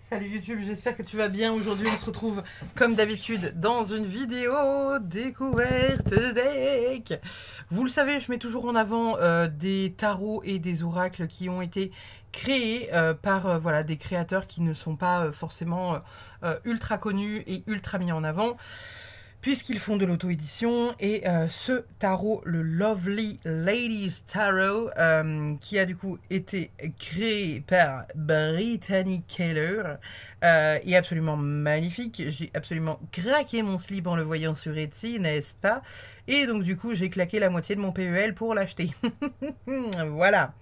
Salut YouTube, j'espère que tu vas bien. Aujourd'hui, on se retrouve comme d'habitude dans une vidéo découverte deck. Vous le savez, je mets toujours en avant des tarots et des oracles qui ont été créés par voilà, des créateurs qui ne sont pas forcément ultra connus et ultra mis en avant, puisqu'ils font de l'auto-édition. Et ce tarot, le Lovely Ladies Tarot, qui a du coup été créé par Brittany Keller, est absolument magnifique. J'ai absolument craqué mon slip en le voyant sur Etsy, n'est-ce pas? Et donc du coup, j'ai claqué la moitié de mon PEL pour l'acheter. Voilà.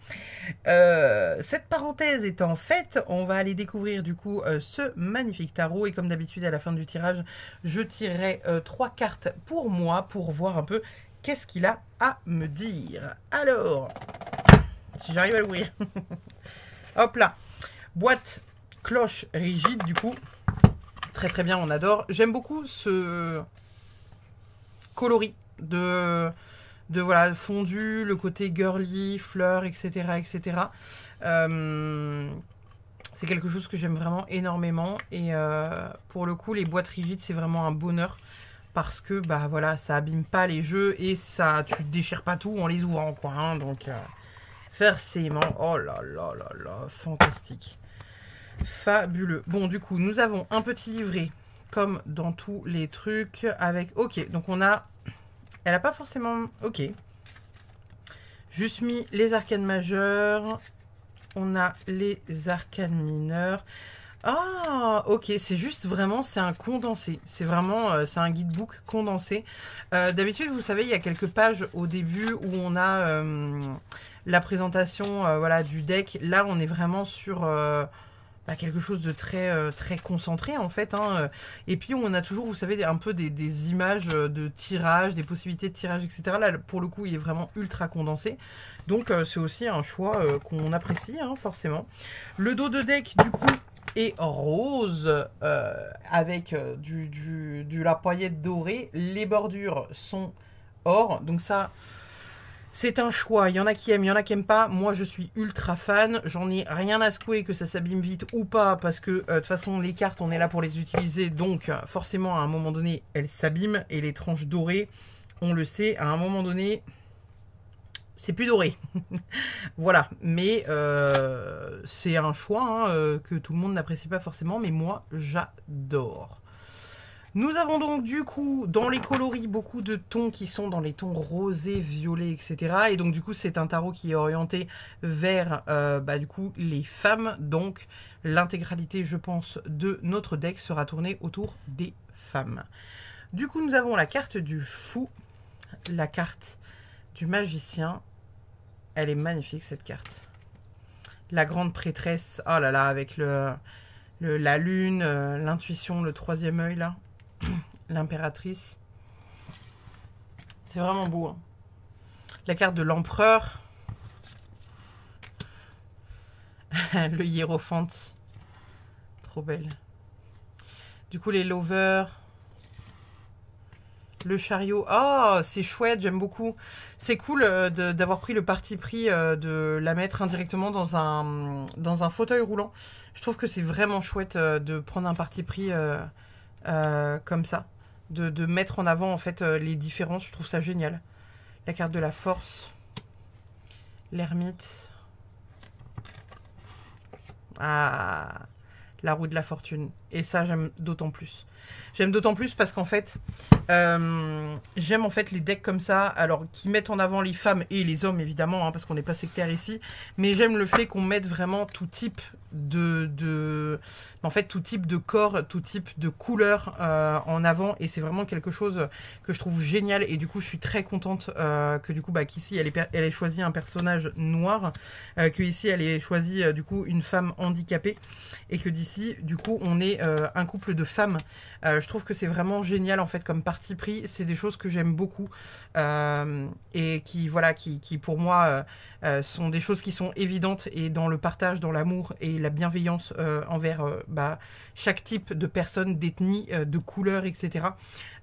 Cette parenthèse étant faite, on va aller découvrir du coup ce magnifique tarot. Et comme d'habitude, à la fin du tirage, je tirerai 3 cartes pour moi pour voir un peu qu'est-ce qu'il a à me dire. Alors, si j'arrive à l'ouvrir. Hop là. Boîte cloche rigide du coup. Très très bien, on adore. J'aime beaucoup ce coloris de voilà, fondu, le côté girly, fleurs, etc. etc. C'est quelque chose que j'aime vraiment énormément. Et pour le coup, les boîtes rigides, c'est vraiment un bonheur. Parce que bah voilà, ça abîme pas les jeux et ça, tu déchires pas tout en les ouvrant, quoi. Hein, donc, forcément, oh là là là là, fantastique. Fabuleux. Bon, du coup, nous avons un petit livret, comme dans tous les trucs, avec... Ok, donc on a... Elle a pas forcément... Ok. Juste mis les arcanes majeures. On a les arcanes mineures. Ah, ok, c'est juste vraiment, c'est un condensé. C'est vraiment, c'est un guidebook condensé. D'habitude, vous savez, il y a quelques pages au début où on a la présentation voilà, du deck. Là, on est vraiment sur quelque chose de très, très concentré, en fait. Hein. Et puis, on a toujours, vous savez, un peu des images de tirage, des possibilités de tirage, etc. Là, pour le coup, il est vraiment ultra condensé. Donc, c'est aussi un choix qu'on apprécie, hein, forcément. Le dos de deck, du coup... et rose avec du la paillette dorée. Les bordures sont or. Donc ça, c'est un choix. Il y en a qui aiment, il y en a qui n'aiment pas. Moi, je suis ultra fan. J'en ai rien à secouer que ça s'abîme vite ou pas. Parce que de toute façon, les cartes, on est là pour les utiliser. Donc forcément, à un moment donné, elles s'abîment. Et les tranches dorées, on le sait, à un moment donné... c'est plus doré. Voilà, mais c'est un choix hein, que tout le monde n'apprécie pas forcément, mais moi, j'adore. Nous avons donc du coup, dans les coloris, beaucoup de tons qui sont dans les tons rosés, violets, etc. Et donc du coup, c'est un tarot qui est orienté vers du coup, les femmes. Donc l'intégralité, je pense, de notre deck sera tournée autour des femmes. Du coup, nous avons la carte du fou, la carte du magicien. Elle est magnifique, cette carte. La grande prêtresse. Oh là là, avec la lune, l'intuition, le troisième œil, là. L'impératrice. C'est vraiment beau. Hein. La carte de l'empereur. Le hiérophante. Trop belle. Du coup, les lovers... le chariot, oh c'est chouette, j'aime beaucoup. C'est cool d'avoir pris le parti pris de la mettre indirectement dans un fauteuil roulant. Je trouve que c'est vraiment chouette de prendre un parti pris comme ça. De mettre en avant en fait les différences, je trouve ça génial. La carte de la force. L'ermite. Ah, la roue de la fortune. Et ça, j'aime d'autant plus. J'aime d'autant plus parce qu'en fait, j'aime en fait les decks comme ça, alors qui mettent en avant les femmes et les hommes évidemment, hein, parce qu'on n'est pas sectaire ici, mais j'aime le fait qu'on mette vraiment tout type en fait tout type de corps, tout type de couleur en avant, et c'est vraiment quelque chose que je trouve génial. Et du coup je suis très contente que du coup qu'ici elle ait choisi un personnage noir, que ici elle ait choisi du coup une femme handicapée, et que d'ici du coup on ait un couple de femmes. Je trouve que c'est vraiment génial en fait comme parti pris. C'est des choses que j'aime beaucoup et qui voilà qui pour moi sont des choses qui sont évidentes, et dans le partage, dans l'amour et la bienveillance envers chaque type de personne, d'ethnie, de couleur, etc.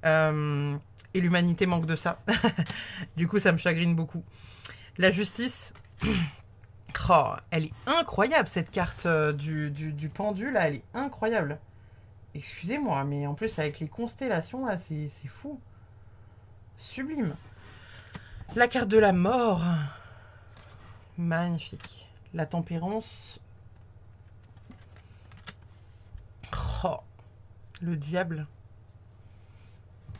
Et l'humanité manque de ça. Du coup ça me chagrine beaucoup. La justice. Oh, elle est incroyable cette carte du pendu là, elle est incroyable. Excusez-moi, mais en plus avec les constellations là, c'est fou. Sublime. La carte de la mort. Magnifique. La tempérance. Oh, le diable.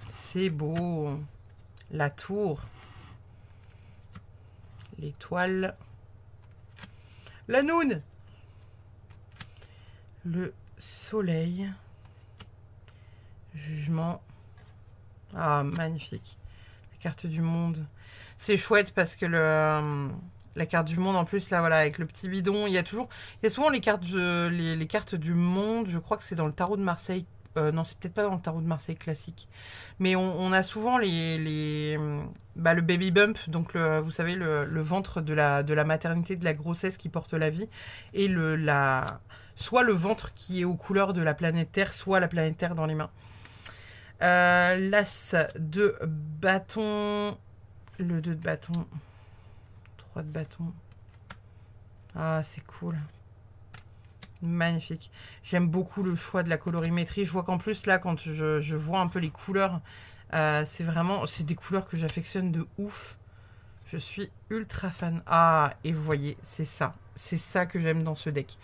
C'est beau. La tour. L'étoile. La noune. Le soleil. Jugement. Ah, magnifique. La carte du monde. C'est chouette parce que la carte du monde, en plus, là, voilà, avec le petit bidon, il y a souvent les cartes, les cartes du monde. Je crois que c'est dans le tarot de Marseille. Non, c'est peut-être pas dans le tarot de Marseille classique. Mais on a souvent le baby bump, donc vous savez, le ventre de la maternité, de la grossesse qui porte la vie, et soit le ventre qui est aux couleurs de la planète Terre, soit la planète Terre dans les mains. L'as de bâton, le 2 de bâton, 3 de bâton. Ah, c'est cool. Magnifique. J'aime beaucoup le choix de la colorimétrie. Je vois qu'en plus, là, quand je vois un peu les couleurs, c'est des couleurs que j'affectionne de ouf. Je suis ultra fan. Ah, et vous voyez, c'est ça. C'est ça que j'aime dans ce deck.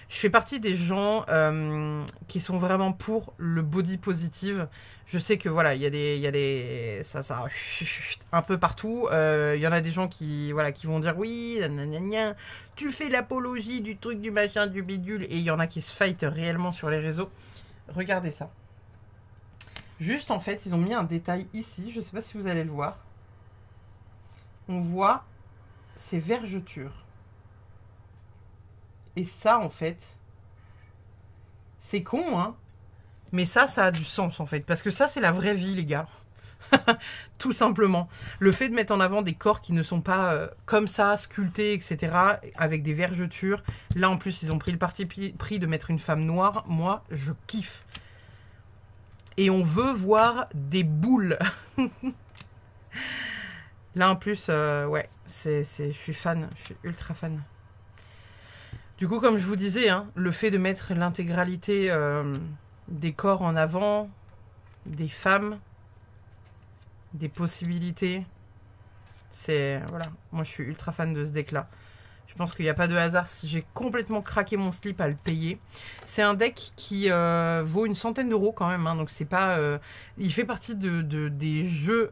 Je fais partie des gens qui sont vraiment pour le body positive. Je sais que voilà, il y a des ça un peu partout. Il y en a des gens qui vont dire oui, nanana, tu fais l'apologie du truc, du machin, du bidule, et il y en a qui se fight réellement sur les réseaux. Regardez ça. Juste en fait, ils ont mis un détail ici. Je sais pas si vous allez le voir. On voit ces vergetures. Et ça, en fait, c'est con, hein. Mais ça a du sens, en fait. Parce que ça, c'est la vraie vie, les gars. Tout simplement. Le fait de mettre en avant des corps qui ne sont pas comme ça, sculptés, etc., avec des vergetures. Là, en plus, ils ont pris le parti pris de mettre une femme noire. Moi, je kiffe. Et on veut voir des boules. Là, en plus, ouais, je suis fan. Je suis ultra fan. Du coup, comme je vous disais, hein, le fait de mettre l'intégralité des corps en avant, des femmes, des possibilités, c'est... Voilà, moi je suis ultra fan de ce deck-là. Je pense qu'il n'y a pas de hasard si j'ai complètement craqué mon slip à le payer. C'est un deck qui vaut une centaine d'euros quand même, hein, donc c'est pas... il fait partie des jeux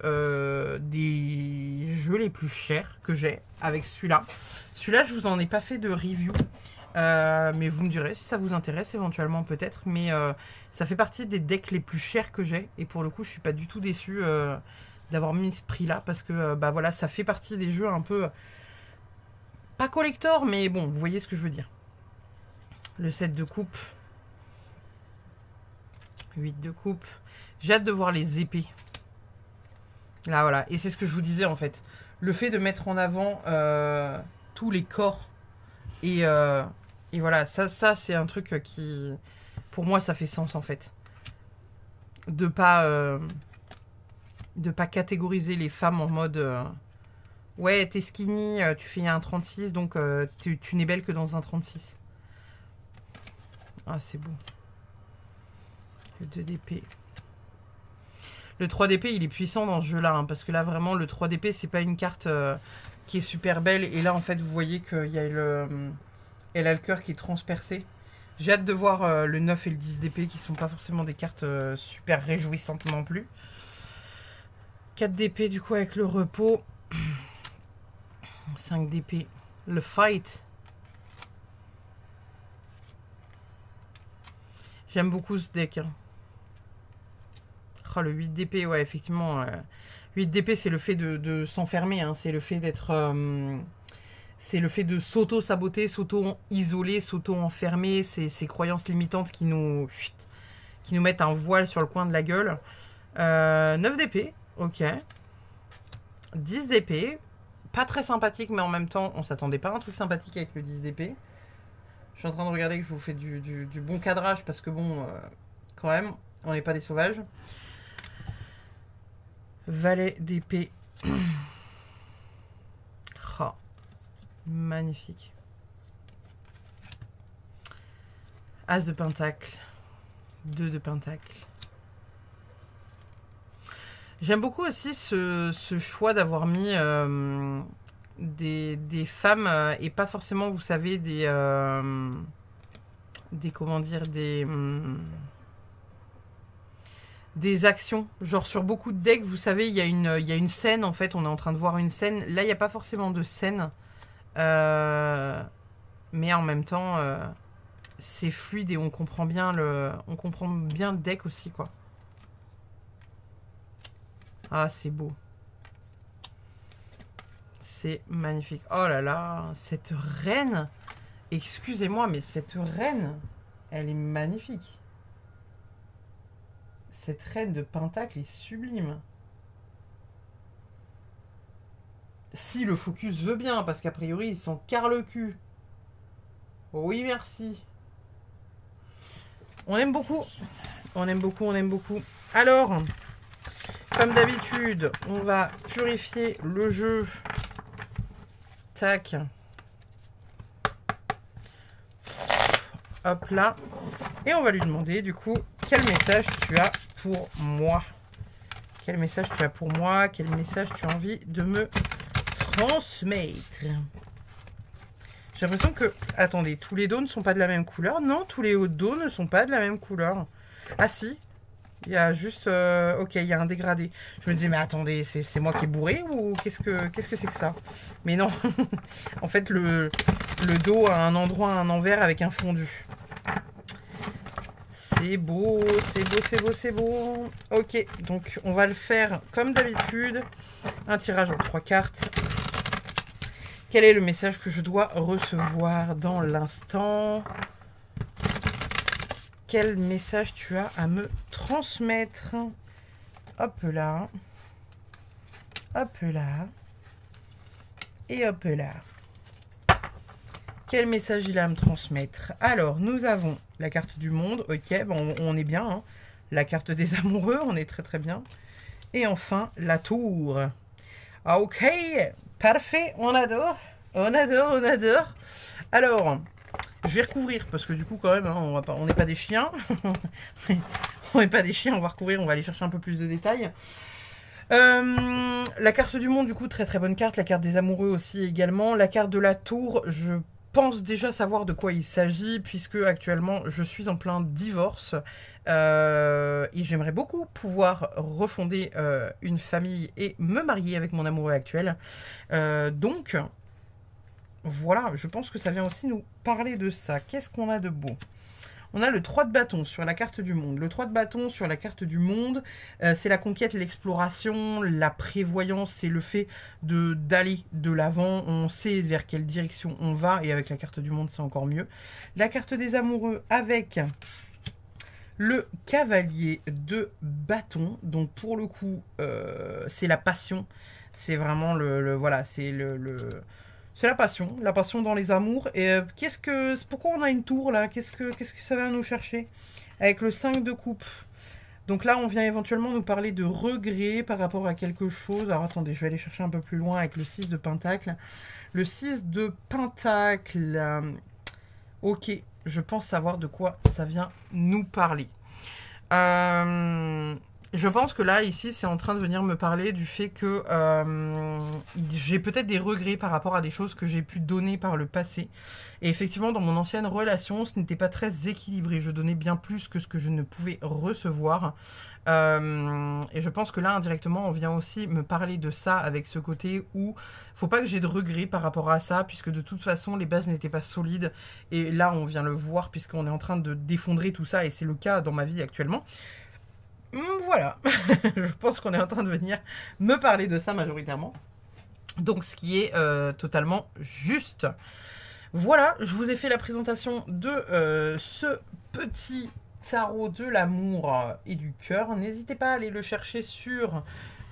les plus chers que j'ai avec celui-là. Celui-là, je vous en ai pas fait de review. Mais vous me direz si ça vous intéresse éventuellement peut-être, mais ça fait partie des decks les plus chers que j'ai, et pour le coup je suis pas du tout déçu d'avoir mis ce prix là, parce que bah voilà, ça fait partie des jeux un peu pas collector, mais bon, vous voyez ce que je veux dire. Le 7 de coupe, 8 de coupe, j'ai hâte de voir les épées là, voilà, et c'est ce que je vous disais en fait, le fait de mettre en avant tous les corps et voilà, ça c'est un truc qui, pour moi, ça fait sens en fait. De pas catégoriser les femmes en mode ouais, t'es skinny, tu fais un 36, donc tu n'es belle que dans un 36. Ah, c'est beau. Le 2 d'épée. Le 3 d'épée, il est puissant dans ce jeu-là, hein, parce que là, vraiment, le 3 d'épée, c'est pas une carte qui est super belle. Et là, en fait, vous voyez qu'il y a elle a le cœur qui est transpercé. J'ai hâte de voir le 9 et le 10 d'épée, qui sont pas forcément des cartes super réjouissantes non plus. 4 d'épée, du coup, avec le repos. 5 d'épée. Le fight. J'aime beaucoup ce deck. Hein. Oh, le 8 d'épée, ouais, effectivement. 8 d'épée, c'est le fait de s'enfermer. Hein, c'est le fait d'être... c'est le fait de s'auto-saboter, s'auto-isoler, s'auto-enfermer. Ces croyances limitantes qui nous mettent un voile sur le coin de la gueule. 9 d'épée, ok. 10 d'épée. Pas très sympathique, mais en même temps, on s'attendait pas à un truc sympathique avec le 10 d'épée. Je suis en train de regarder que je vous fais du bon cadrage, parce que bon, quand même, on n'est pas des sauvages. Valet d'épée. Oh. Magnifique. As de pentacle. 2 de pentacle. J'aime beaucoup aussi ce choix d'avoir mis des femmes et pas forcément, vous savez, des comment dire, des actions. Genre sur beaucoup de decks, vous savez, il y a une scène, en fait, on est en train de voir une scène. Là, il n'y a pas forcément de scène. Mais en même temps, c'est fluide et on comprend bien le deck aussi, quoi. Ah, c'est beau. C'est magnifique. Oh là là, cette reine, excusez-moi, mais cette reine, elle est magnifique. Cette reine de pentacle est sublime. Si le focus veut bien, parce qu'a priori, il s'en carre le cul. Oui, merci. On aime beaucoup. On aime beaucoup, on aime beaucoup. Alors, comme d'habitude, on va purifier le jeu. Tac. Hop là. Et on va lui demander, du coup, quel message tu as pour moi. Quel message tu as pour moi? Quel message tu as envie de me transmettre? J'ai l'impression que... Attendez, tous les dos ne sont pas de la même couleur. Non, tous les hauts dos ne sont pas de la même couleur. Ah si. Il y a juste... ok, il y a un dégradé. Je me disais, mais attendez, c'est moi qui est bourré ou qu'est-ce que c'est que ça? Mais non. En fait, le dos a un endroit, un envers avec un fondu. C'est beau, c'est beau, c'est beau, c'est beau. Ok, donc on va le faire comme d'habitude. Un tirage en 3 cartes. Quel est le message que je dois recevoir dans l'instant? Quel message tu as à me transmettre? Hop là. Hop là. Et hop là. Quel message il a à me transmettre? Alors, nous avons la carte du monde. Ok, bon, on est bien. Hein. La carte des amoureux, on est très très bien. Et enfin, la tour. Ok, parfait, on adore. On adore, on adore. Alors... Je vais recouvrir parce que du coup quand même hein, on n'est pas des chiens. On n'est pas des chiens, on va recouvrir, on va aller chercher un peu plus de détails. La carte du monde du coup très très bonne carte, la carte des amoureux aussi également. La carte de la tour, je pense déjà savoir de quoi il s'agit puisque actuellement je suis en plein divorce et j'aimerais beaucoup pouvoir refonder une famille et me marier avec mon amoureux actuel. Donc... Voilà, je pense que ça vient aussi nous parler de ça. Qu'est-ce qu'on a de beau? On a le 3 de bâton sur la carte du monde. Le 3 de bâton sur la carte du monde, c'est la conquête, l'exploration, la prévoyance, c'est le fait d'aller de l'avant. On sait vers quelle direction on va et avec la carte du monde, c'est encore mieux. La carte des amoureux avec le cavalier de bâton. Donc pour le coup, c'est la passion. C'est vraiment voilà, c'est c'est la passion dans les amours. Et pourquoi on a une tour là? Qu'est-ce que ça vient nous chercher? Avec le 5 de coupe. Donc là, on vient éventuellement nous parler de regret par rapport à quelque chose. Alors attendez, je vais aller chercher un peu plus loin avec le 6 de pentacle. Le 6 de pentacle. Ok, je pense savoir de quoi ça vient nous parler. Je pense que là, ici, c'est en train de venir me parler du fait que j'ai peut-être des regrets par rapport à des choses que j'ai pu donner par le passé. Et effectivement, dans mon ancienne relation, ce n'était pas très équilibré. Je donnais bien plus que ce que je ne pouvais recevoir. Et je pense que là, indirectement, on vient aussi me parler de ça avec ce côté où faut pas que j'ai de regrets par rapport à ça, puisque de toute façon, les bases n'étaient pas solides. Et là, on vient le voir, puisqu'on est en train de défondrer tout ça, et c'est le cas dans ma vie actuellement. Voilà, je pense qu'on est en train de venir me parler de ça majoritairement. Donc ce qui est totalement juste. Voilà, je vous ai fait la présentation de ce petit tarot de l'amour et du cœur. N'hésitez pas à aller le chercher sur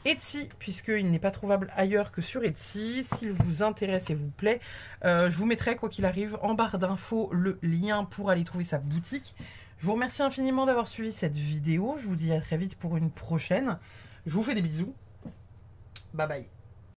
Etsy, puisqu'il n'est pas trouvable ailleurs que sur Etsy. S'il vous intéresse et vous plaît, je vous mettrai, quoi qu'il arrive, en barre d'infos le lien pour aller trouver sa boutique. Je vous remercie infiniment d'avoir suivi cette vidéo. Je vous dis à très vite pour une prochaine. Je vous fais des bisous. Bye bye.